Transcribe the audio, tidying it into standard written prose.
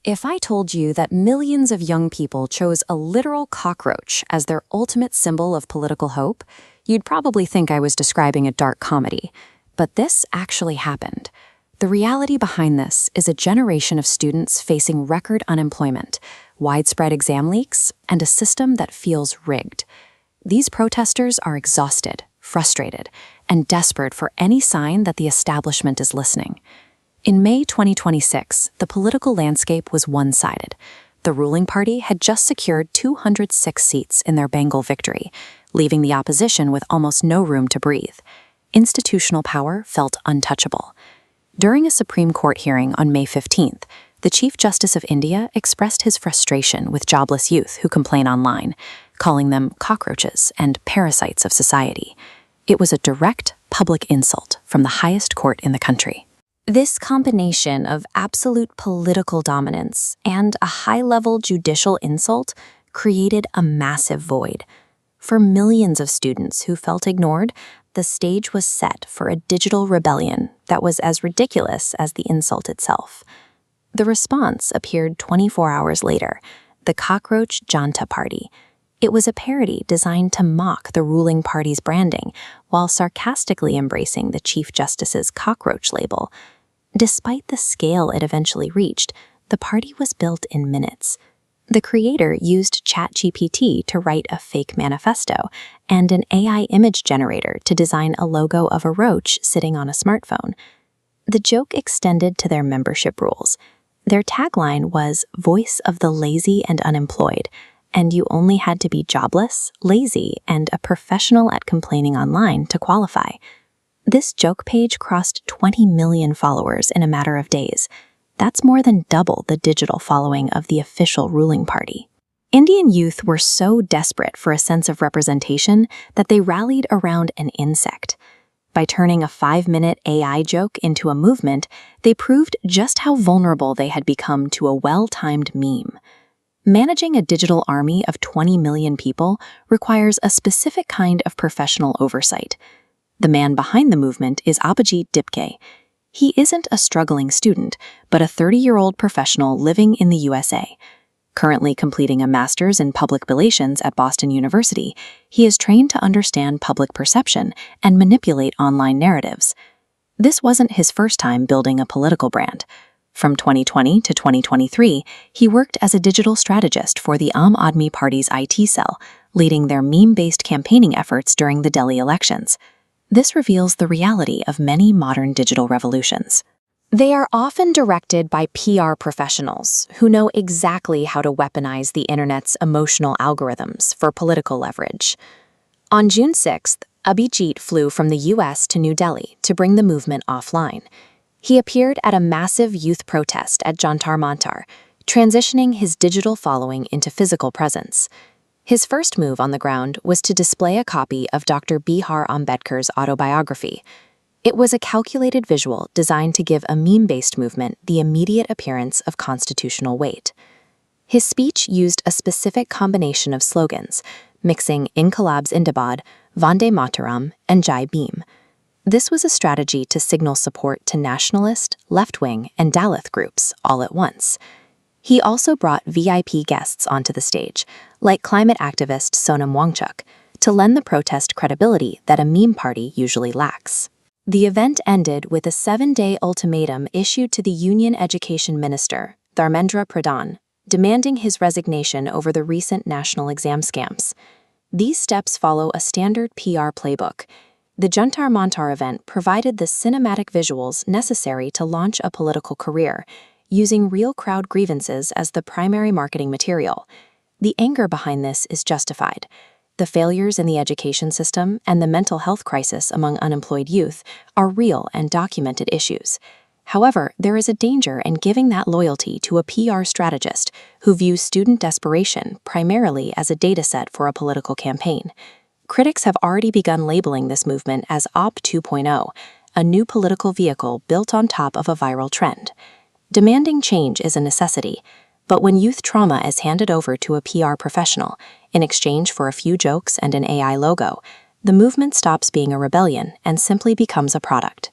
If I told you that millions of young people chose a literal cockroach as their ultimate symbol of political hope, you'd probably think I was describing a dark comedy. But this actually happened. The reality behind this is a generation of students facing record unemployment, widespread exam leaks, and a system that feels rigged. These protesters are exhausted, frustrated, and desperate for any sign that the establishment is listening. In May 2026, the political landscape was one-sided. The ruling party had just secured 206 seats in their Bengal victory, leaving the opposition with almost no room to breathe. Institutional power felt untouchable. During a Supreme Court hearing on May 15th, the Chief Justice of India expressed his frustration with jobless youth who complain online, calling them cockroaches and parasites of society. It was a direct public insult from the highest court in the country. This combination of absolute political dominance and a high-level judicial insult created a massive void. For millions of students who felt ignored, the stage was set for a digital rebellion that was as ridiculous as the insult itself. The response appeared 24 hours later, the Cockroach Janta Party. It was a parody designed to mock the ruling party's branding while sarcastically embracing the Chief Justice's cockroach label. Despite the scale it eventually reached, the party was built in minutes. The creator used ChatGPT to write a fake manifesto and an AI image generator to design a logo of a roach sitting on a smartphone. The joke extended to their membership rules. Their tagline was "Voice of the Lazy and Unemployed," and you only had to be jobless, lazy, and a professional at complaining online to qualify. This joke page crossed 20 million followers in a matter of days. That's more than double the digital following of the official ruling party. Indian youth were so desperate for a sense of representation that they rallied around an insect. By turning a 5-minute AI joke into a movement, they proved just how vulnerable they had become to a well-timed meme. Managing a digital army of 20 million people requires a specific kind of professional oversight. The man behind the movement is Abhijit Dipke. He isn't a struggling student, but a 30-year-old professional living in the USA. Currently completing a master's in public relations at Boston University, he is trained to understand public perception and manipulate online narratives. This wasn't his first time building a political brand. From 2020 to 2023, he worked as a digital strategist for the Aam Aadmi Party's IT cell, leading their meme-based campaigning efforts during the Delhi elections. This reveals the reality of many modern digital revolutions. They are often directed by PR professionals who know exactly how to weaponize the internet's emotional algorithms for political leverage. On June 6th, Abhijit flew from the US to New Delhi to bring the movement offline. He appeared at a massive youth protest at Jantar Mantar, transitioning his digital following into physical presence. His first move on the ground was to display a copy of Dr. B.R. Ambedkar's autobiography. It was a calculated visual designed to give a meme-based movement the immediate appearance of constitutional weight. His speech used a specific combination of slogans, mixing Inqilab Zindabad, Vande Mataram, and Jai Bhim. This was a strategy to signal support to nationalist, left-wing, and Dalit groups all at once. He also brought VIP guests onto the stage, like climate activist Sonam Wangchuk, to lend the protest credibility that a meme party usually lacks. The event ended with a 7-day ultimatum issued to the Union Education Minister, Dharmendra Pradhan, demanding his resignation over the recent national exam scams. These steps follow a standard PR playbook. The Jantar Mantar event provided the cinematic visuals necessary to launch a political career, using real crowd grievances as the primary marketing material. The anger behind this is justified. The failures in the education system and the mental health crisis among unemployed youth are real and documented issues. However, there is a danger in giving that loyalty to a PR strategist who views student desperation primarily as a dataset for a political campaign. Critics have already begun labeling this movement as Op 2.0, a new political vehicle built on top of a viral trend. Demanding change is a necessity, but when youth trauma is handed over to a PR professional in exchange for a few jokes and an AI logo, the movement stops being a rebellion and simply becomes a product.